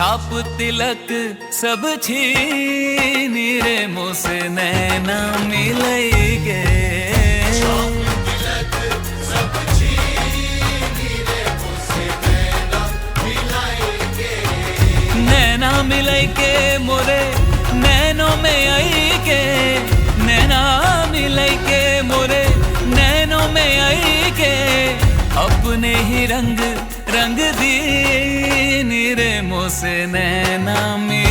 छाप तिलक सब छीनी रे मोसे नैना मिलैगे। नैना मिलाई के मोरे नैनों में आई के, नैना मिलाई के मोरे नैनों में आई के, अपने ही रंग रंग दी नीरे मोसे नैना में।